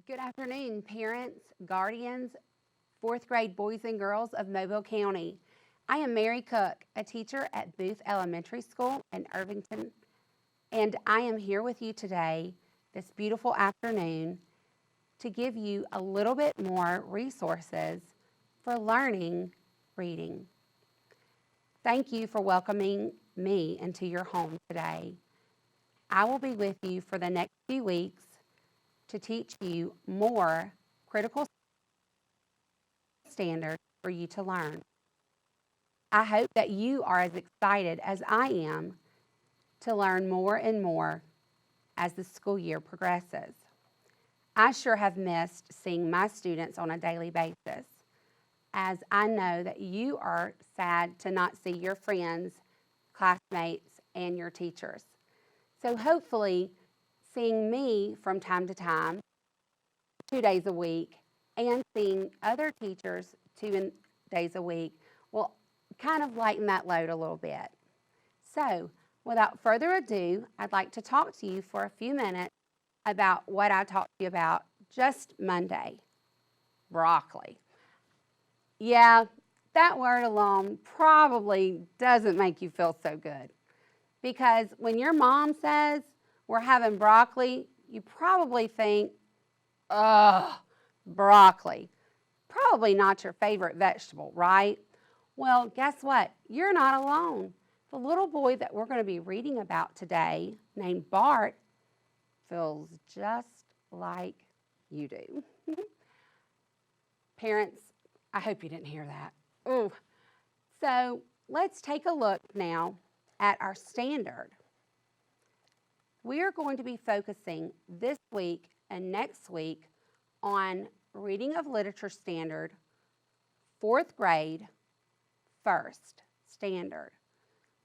Good afternoon, parents, guardians, fourth grade boys and girls of Mobile County. I am Mary Cook, a teacher at Booth Elementary School in Irvington, and I am here with you today, this beautiful afternoon, to give you a little bit more resources for learning reading. Thank you for welcoming me into your home today. I will be with you for the next few weeks to teach you more critical standards for you to learn. I hope that you are as excited as I am to learn more and more as the school year progresses. I sure have missed seeing my students on a daily basis, as I know that you are sad to not see your friends, classmates, and your teachers. So hopefully, seeing me from time to time, 2 days a week, and seeing other teachers 2 days a week will kind of lighten that load a little bit. So, without further ado, I'd like to talk to you for a few minutes about what I talked to you about just Monday. Broccoli. Yeah, that word alone probably doesn't make you feel so good, because when your mom says we're having broccoli, you probably think, ugh, broccoli. Probably not your favorite vegetable, right? Well, guess what? You're not alone. The little boy that we're going to be reading about today, named Bart, feels just like you do. Parents, I hope you didn't hear that. Ooh. So let's take a look now at our standard. We are going to be focusing this week and next week on Reading of Literature Standard, 4th grade, first standard.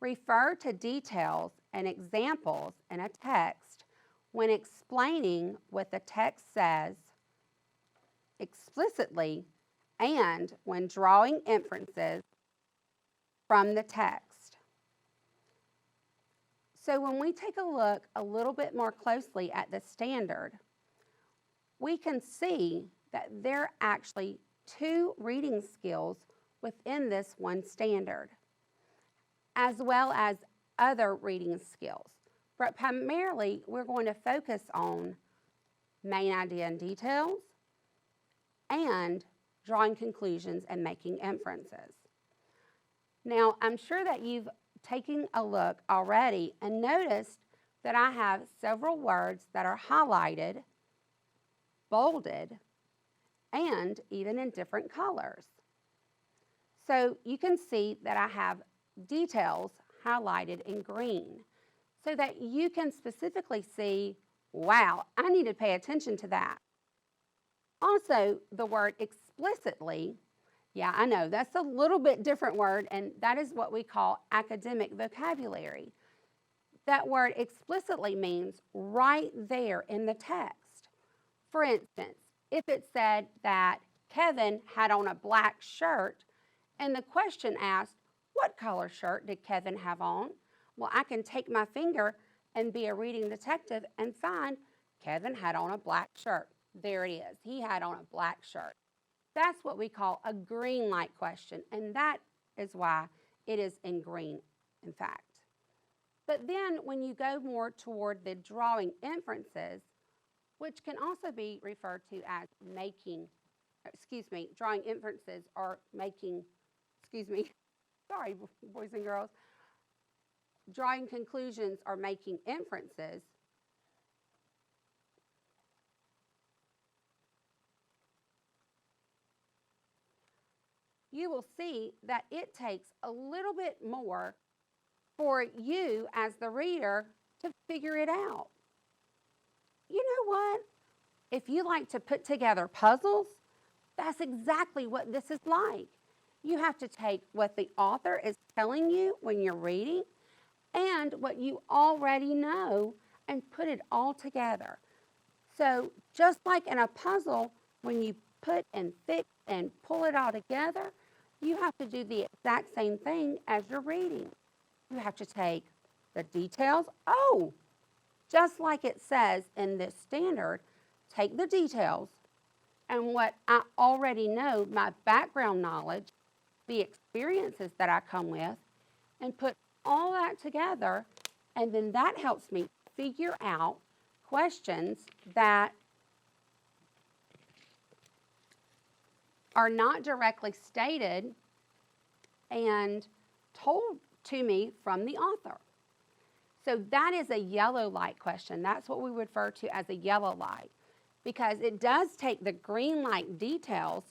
Refer to details and examples in a text when explaining what the text says explicitly and when drawing inferences from the text. So when we take a look a little bit more closely at the standard, we can see that there are actually 2 reading skills within this one standard, as well as other reading skills. But primarily, we're going to focus on main idea and details and drawing conclusions and making inferences. Now, I'm sure that you've taken a look already and noticed that I have several words that are highlighted, bolded, and even in different colors. So you can see that I have details highlighted in green so that you can specifically see, wow, I need to pay attention to that. Also, the word explicitly, yeah, I know, that's a little bit different word, and that is what we call academic vocabulary. That word explicitly means right there in the text. For instance, if it said that Kevin had on a black shirt, and the question asked, what color shirt did Kevin have on? Well, I can take my finger and be a reading detective and find Kevin had on a black shirt. There it is. He had on a black shirt. That's what we call a green light question, and that is why it is in green, in fact. But then when you go more toward the drawing inferences, which can also be referred to as drawing inferences or making, sorry, boys and girls, drawing conclusions or making inferences, you will see that it takes a little bit more for you as the reader to figure it out. You know what? If you like to put together puzzles, that's exactly what this is like. You have to take what the author is telling you when you're reading and what you already know and put it all together. So just like in a puzzle, when you put and fix and pull it all together, you have to do the exact same thing as you're reading. You have to take the details, just like it says in this standard, take the details and what I already know, my background knowledge, the experiences that I come with, and put all that together, and then that helps me figure out questions that are not directly stated and told to me from the author. So that is a yellow light question. That's what we refer to as a yellow light, because it does take the green light details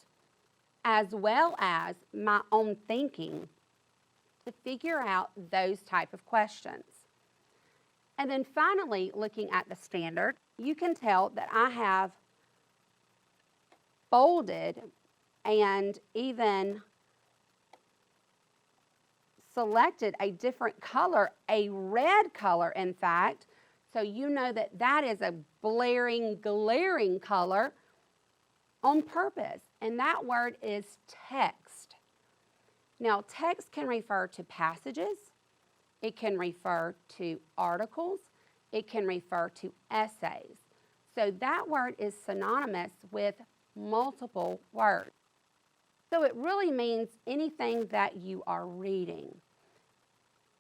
as well as my own thinking to figure out those type of questions. And then finally, looking at the standard, you can tell that I have bolded and even selected a different color, a red color, in fact, so you know that that is a blaring, glaring color on purpose, and that word is text. Now, text can refer to passages, it can refer to articles, it can refer to essays. So that word is synonymous with multiple words. So it really means anything that you are reading.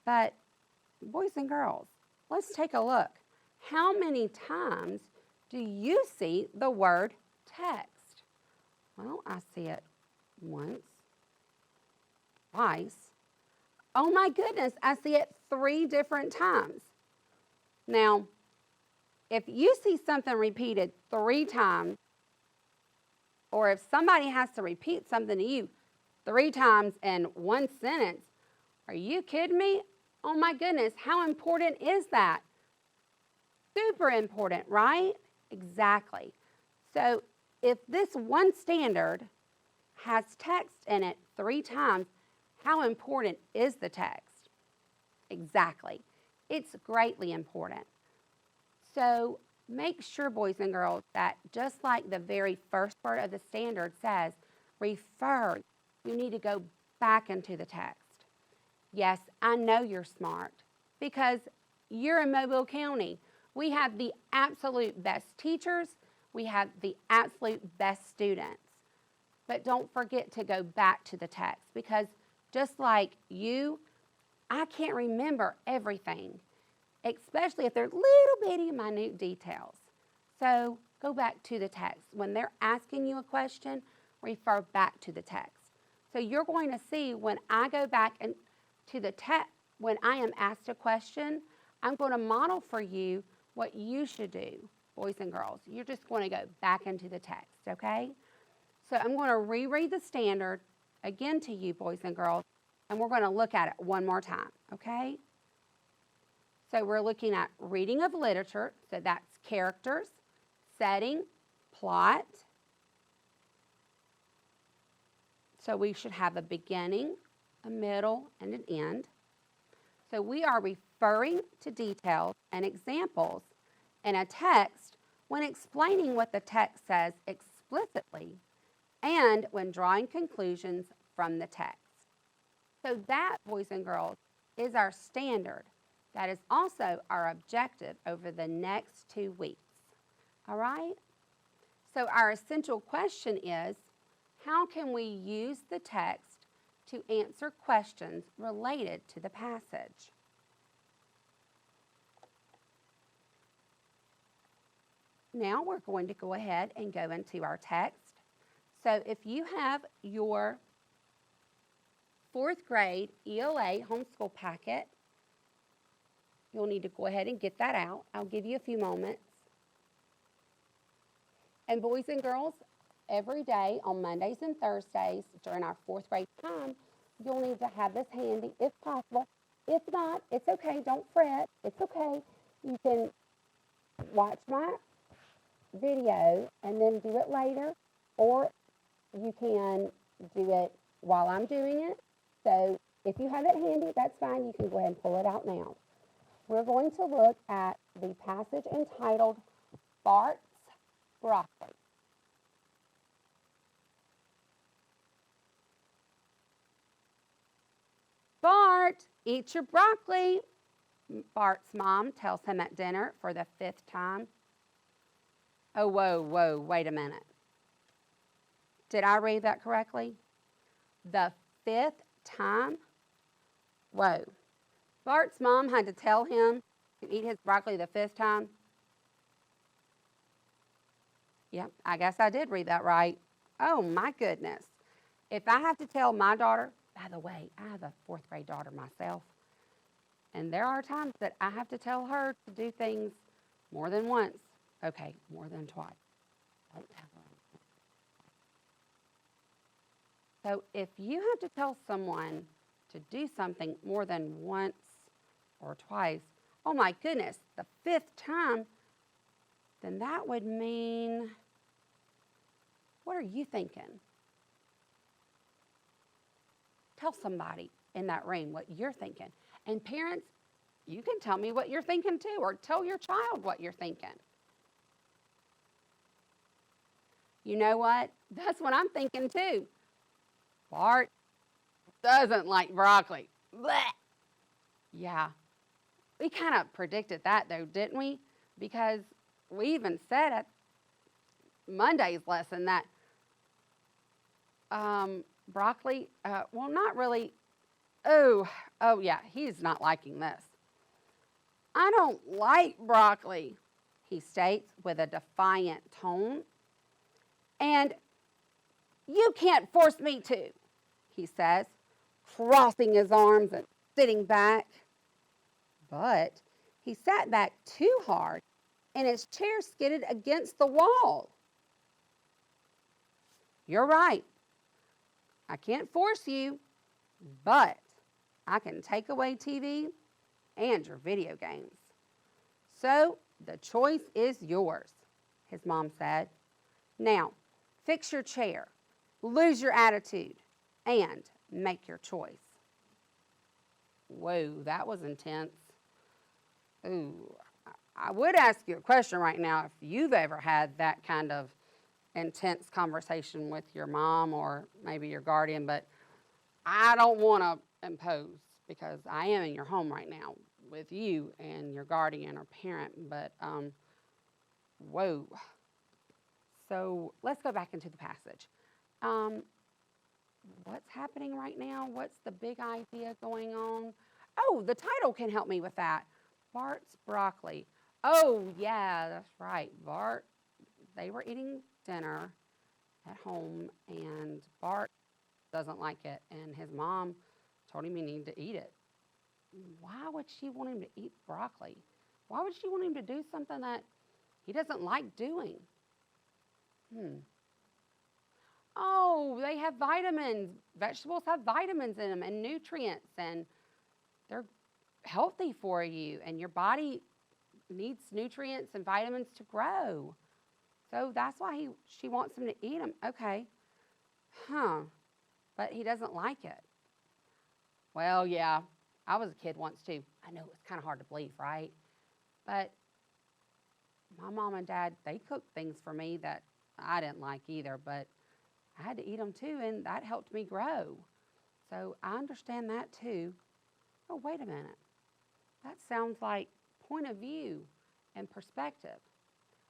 But boys and girls, let's take a look. How many times do you see the word text? Well, I see it once, twice. Oh my goodness, I see it 3 different times. Now, if you see something repeated 3 times, or if somebody has to repeat something to you 3 times in one sentence, are you kidding me? Oh my goodness, how important is that? Super important, right? Exactly. So if this one standard has text in it 3 times, how important is the text? Exactly. It's greatly important. So make sure, boys and girls, that just like the very first word of the standard says, refer, you need to go back into the text. Yes, I know you're smart because you're in Mobile County. We have the absolute best teachers. We have the absolute best students. But don't forget to go back to the text, because just like you, I can't remember everything, especially if they're little bitty minute details. So go back to the text. When they're asking you a question, refer back to the text. So you're going to see when I go back and to the text, when I am asked a question, I'm going to model for you what you should do, boys and girls. You're just going to go back into the text, okay? So I'm going to reread the standard again to you, boys and girls, and we're going to look at it one more time, okay? So we're looking at reading of literature, so that's characters, setting, plot. So we should have a beginning, a middle, and an end. So we are referring to details and examples in a text when explaining what the text says explicitly and when drawing conclusions from the text. So that, boys and girls, is our standard. That is also our objective over the next 2 weeks. All right? So our essential question is, how can we use the text to answer questions related to the passage? Now we're going to go ahead and go into our text. So if you have your 4th grade ELA homeschool packet, you'll need to go ahead and get that out. I'll give you a few moments. And boys and girls, every day on Mondays and Thursdays during our 4th grade time, you'll need to have this handy if possible. If not, it's okay. Don't fret. It's okay. You can watch my video and then do it later, or you can do it while I'm doing it. So if you have it handy, that's fine. You can go ahead and pull it out now. We're going to look at the passage entitled Bart's Broccoli. Bart, eat your broccoli, Bart's mom tells him at dinner for the 5th time. Oh, whoa, whoa, wait a minute. Did I read that correctly? The 5th time? Whoa. Bart's mom had to tell him to eat his broccoli the 5th time? Yep, I guess I did read that right. Oh, my goodness. If I have to tell my daughter, by the way, I have a 4th grade daughter myself, and there are times that I have to tell her to do things more than once. Okay, more than twice. Don't tell her. So if you have to tell someone to do something more than once or twice, oh my goodness, the 5th time, then that would mean, what are you thinking? Tell somebody in that room what you're thinking. And parents, you can tell me what you're thinking too, or tell your child what you're thinking. You know what? That's what I'm thinking too. Bart doesn't like broccoli. Blech. Yeah, we kind of predicted that though, didn't we? Because we even said at Monday's lesson that broccoli, well, not really. Oh, yeah, he's not liking this. I don't like broccoli, he states with a defiant tone. And you can't force me to, he says, crossing his arms and sitting back. But he sat back too hard, and his chair skidded against the wall. You're right. I can't force you, but I can take away TV and your video games. So the choice is yours, his mom said. Now, fix your chair, lose your attitude, and make your choice. Whoa, that was intense. Ooh, I would ask you a question right now if you've ever had that kind of intense conversation with your mom or maybe your guardian, but I don't want to impose because I am in your home right now with you and your guardian or parent, but whoa. So let's go back into the passage. What's happening right now? What's the big idea going on? Oh, the title can help me with that. Bart's broccoli. Oh, yeah, that's right. Bart, they were eating dinner at home, and Bart doesn't like it, and his mom told him he needed to eat it. Why would she want him to eat broccoli? Why would she want him to do something that he doesn't like doing? Oh, they have vitamins. Vegetables have vitamins in them and nutrients, and they're healthy for you, and your body needs nutrients and vitamins to grow. So that's why she wants him to eat them. Okay. But he doesn't like it. Well, yeah, I was a kid once too. I know it's kind of hard to believe, right? But my mom and dad, they cooked things for me that I didn't like either, but I had to eat them too, and that helped me grow. So I understand that too. Oh, wait a minute. That sounds like point of view and perspective.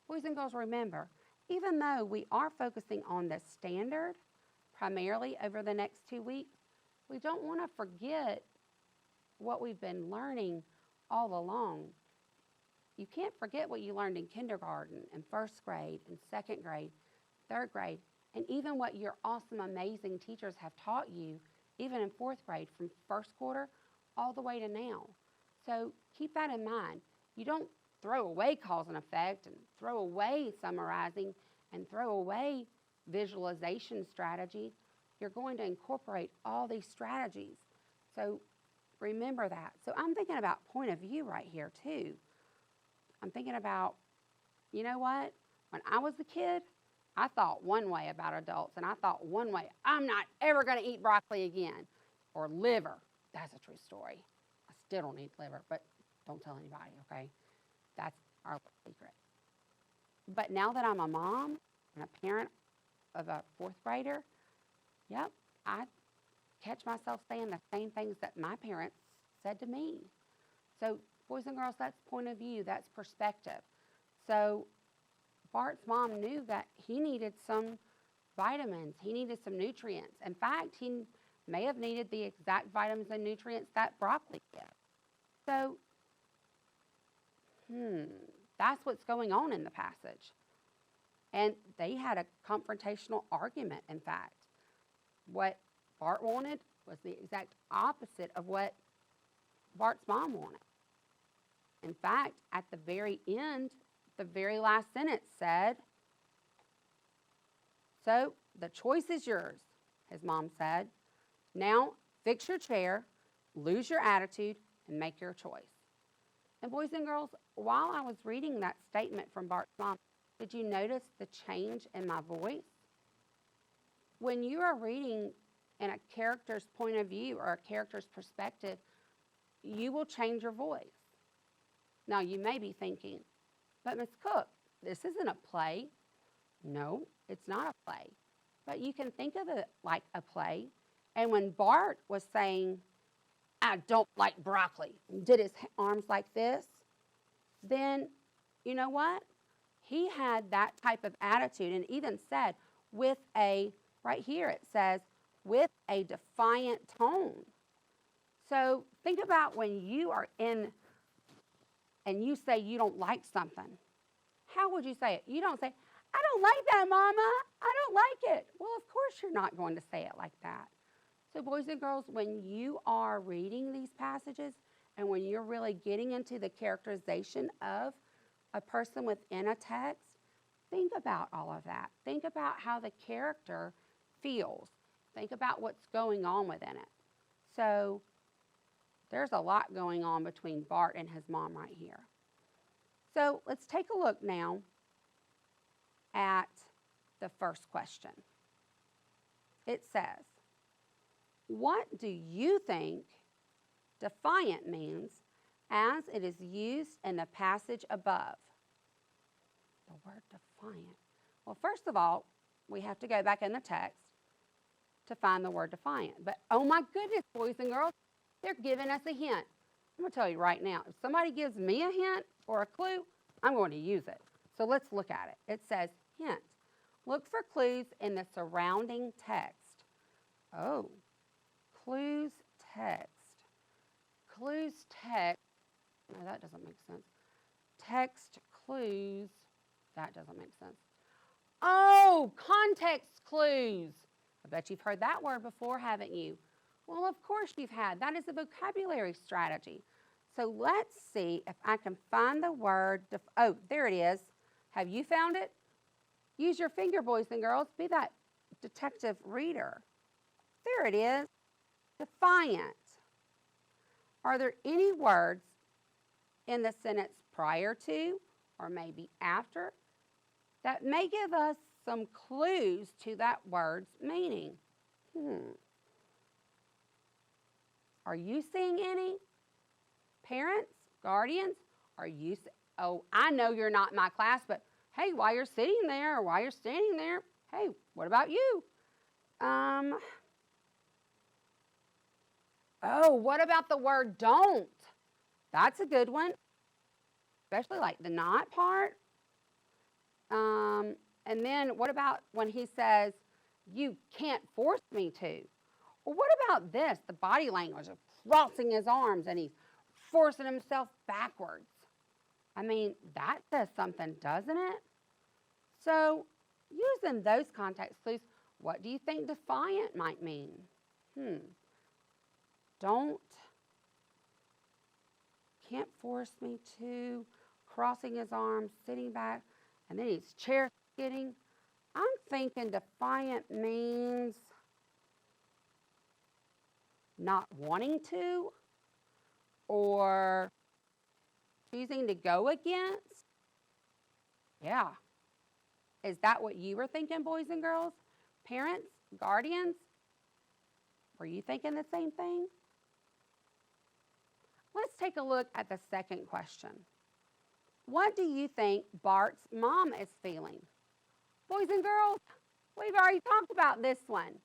Boys and girls, remember, even though we are focusing on the standard primarily over the next 2 weeks, we don't want to forget what we've been learning all along. You can't forget what you learned in kindergarten and 1st grade and 2nd grade, 3rd grade, and even what your awesome, amazing teachers have taught you, even in 4th grade, from 1st quarter all the way to now. So keep that in mind. You don't throw away cause and effect and throw away summarizing and throw away visualization strategy. You're going to incorporate all these strategies. So remember that. So I'm thinking about point of view right here too. I'm thinking about, you know what? When I was a kid, I thought one way about adults, and I thought one way. I'm not ever going to eat broccoli again. Or liver. That's a true story. I still don't eat liver, but don't tell anybody, okay? That's our secret. But now that I'm a mom and a parent of a 4th grader, yep, I catch myself saying the same things that my parents said to me. So, boys and girls, that's point of view, that's perspective. So, Bart's mom knew that he needed some vitamins. He needed some nutrients. In fact, he may have needed the exact vitamins and nutrients that broccoli gives. So, that's what's going on in the passage. And they had a confrontational argument, in fact. What Bart wanted was the exact opposite of what Bart's mom wanted. In fact, at the very end, the very last sentence said, "So the choice is yours," his mom said. "Now fix your chair, lose your attitude, and make your choice." And boys and girls, while I was reading that statement from Bart's mom, did you notice the change in my voice? When you are reading in a character's point of view or a character's perspective, you will change your voice. Now, you may be thinking, "But Miss Cook, this isn't a play." No, it's not a play. But you can think of it like a play. And when Bart was saying, "I don't like broccoli," and did his arms like this, then you know what? He had that type of attitude and even said right here it says, with a defiant tone. So think about when you are in and you say you don't like something. How would you say it? You don't say, "I don't like that, Mama. I don't like it." Well, of course you're not going to say it like that. So boys and girls, when you are reading these passages and when you're really getting into the characterization of a person within a text, think about all of that. Think about how the character feels. Think about what's going on within it. So there's a lot going on between Bart and his mom right here. So let's take a look now at the first question. It says, "What do you think defiant means as it is used in the passage above?" The word defiant. Well, first of all, we have to go back in the text to find the word defiant. But oh my goodness, boys and girls, they're giving us a hint. I'm going to tell you right now, if somebody gives me a hint or a clue, I'm going to use it. So let's look at it. It says, hint. Look for clues in the surrounding text. Oh, clues text. Clues text. No, that doesn't make sense. Text clues. That doesn't make sense. Oh, context clues. I bet you've heard that word before, haven't you? Well, of course you've had. That is a vocabulary strategy. So let's see if I can find the word. Oh, there it is. Have you found it? Use your finger, boys and girls. Be that detective reader. There it is. Defiant. Are there any words in the sentence prior to or maybe after that may give us some clues to that word's meaning? Are you seeing any? Parents, guardians, are you oh, I know you're not in my class, but hey, while you're sitting there or while you're standing there, hey, what about you? Oh, what about the word don't? That's a good one, especially like the not part. And then what about when he says, "You can't force me to"? Well, what about this, the body language of crossing his arms and he's forcing himself backwards? I mean, that says something, doesn't it? So, using those context clues, what do you think defiant might mean? Don't, can't force me to, crossing his arms, sitting back, and then he's chair sitting. I'm thinking defiant means not wanting to or choosing to go against. Yeah. Is that what you were thinking, boys and girls? Parents, guardians, were you thinking the same thing? Let's take a look at the second question. What do you think Bart's mom is feeling? Boys and girls, we've already talked about this one.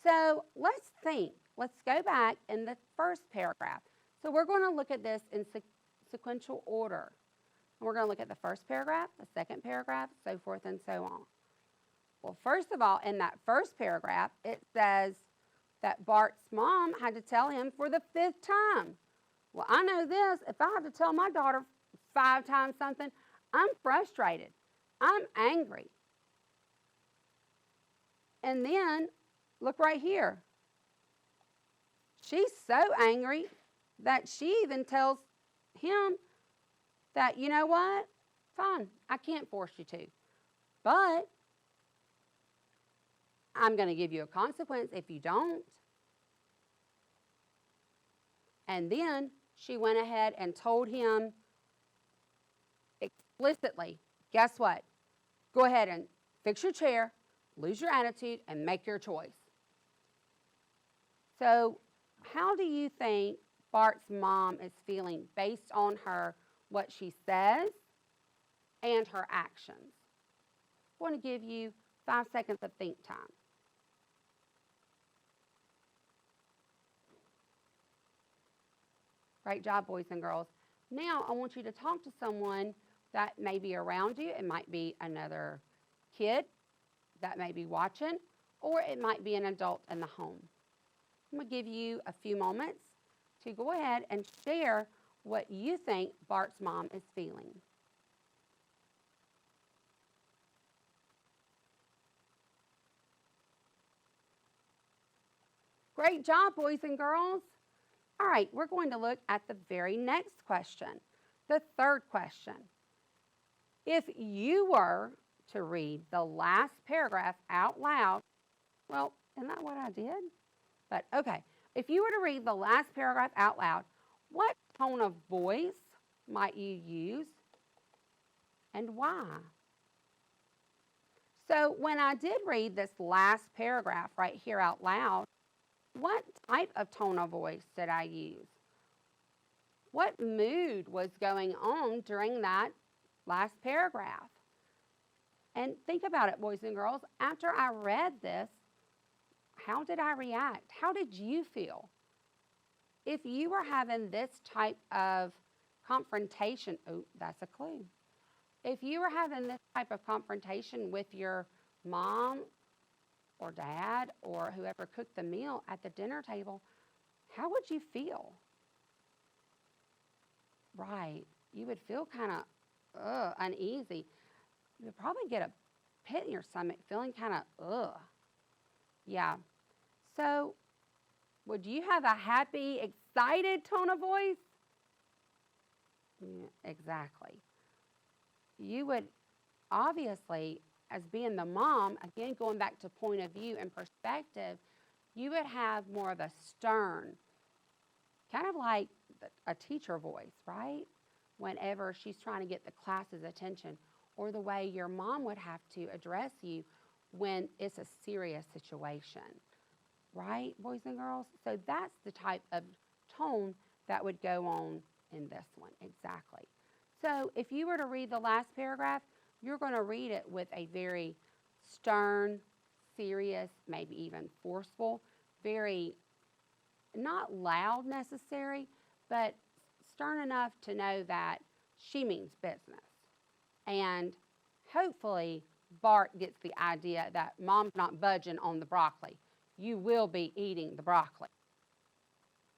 So let's think. Let's go back in the first paragraph. So we're going to look at this in sequential order. And we're going to look at the first paragraph, the second paragraph, so forth and so on. Well, first of all, in that first paragraph, it says that Bart's mom had to tell him for the 5th time. Well, I know this. If I have to tell my daughter 5 times something, I'm frustrated. I'm angry. And then, look right here. She's so angry that she even tells him that, you know what? Fine, I can't force you to. But I'm going to give you a consequence if you don't. And then she went ahead and told him explicitly, guess what? Go ahead and fix your chair, lose your attitude, and make your choice. So how do you think Bart's mom is feeling based on what she says and her actions? I want to give you 5 seconds of think time. Great job, boys and girls. Now I want you to talk to someone that may be around you. It might be another kid that may be watching, or it might be an adult in the home. I'm going to give you a few moments to go ahead and share what you think Bart's mom is feeling. Great job, boys and girls. All right, we're going to look at the very next question, the third question. If you were to read the last paragraph out loud, well, isn't that what I did? But okay, if you were to read the last paragraph out loud, what tone of voice might you use and why? So when I did read this last paragraph right here out loud, what type of tone of voice did I use? What mood was going on during that last paragraph? And think about it, boys and girls. After I read this, how did I react? How did you feel? If you were having this type of confrontation, oh, that's a clue. If you were having this type of confrontation with your mom or dad or whoever cooked the meal at the dinner table, how would you feel? Right. You would feel kind of uneasy. You would probably get a pit in your stomach, feeling kind of Yeah. So, would you have a happy, excited tone of voice? Yeah, exactly. You would obviously, as being the mom, again, going back to point of view and perspective, you would have more of a stern, kind of like a teacher voice, right? Whenever she's trying to get the class's attention, or the way your mom would have to address you when it's a serious situation, right, boys and girls? So that's the type of tone that would go on in this one, exactly. So if you were to read the last paragraph, you're going to read it with a very stern, serious, maybe even forceful, very not loud necessary, but stern enough to know that she means business. And hopefully Bart gets the idea that mom's not budging on the broccoli. You will be eating the broccoli.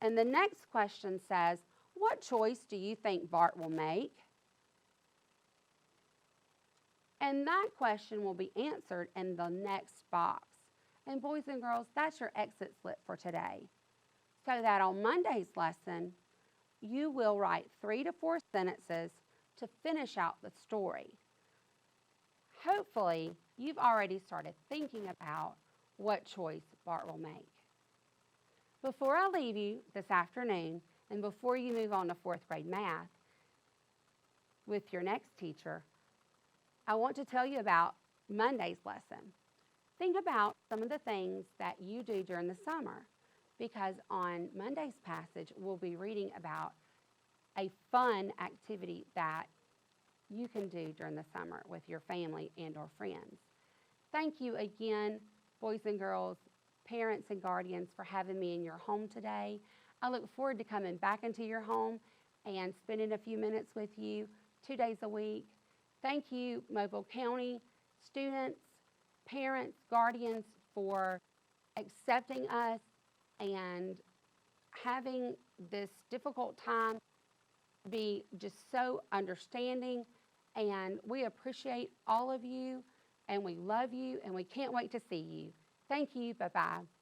And the next question says, what choice do you think Bart will make? And that question will be answered in the next box. And boys and girls, that's your exit slip for today. So that on Monday's lesson, you will write 3 to 4 sentences to finish out the story. Hopefully, you've already started thinking about what choice Bart will make. Before I leave you this afternoon, and before you move on to 4th grade math with your next teacher, I want to tell you about Monday's lesson. Think about some of the things that you do during the summer, because on Monday's passage, we'll be reading about a fun activity that you can do during the summer with your family and or friends. Thank you again, boys and girls, parents and guardians, for having me in your home today. I look forward to coming back into your home and spending a few minutes with you 2 days a week. Thank you, Mobile County students, parents, guardians, for accepting us and having this difficult time be just so understanding. And we appreciate all of you, and we love you, and we can't wait to see you. Thank you. Bye-bye.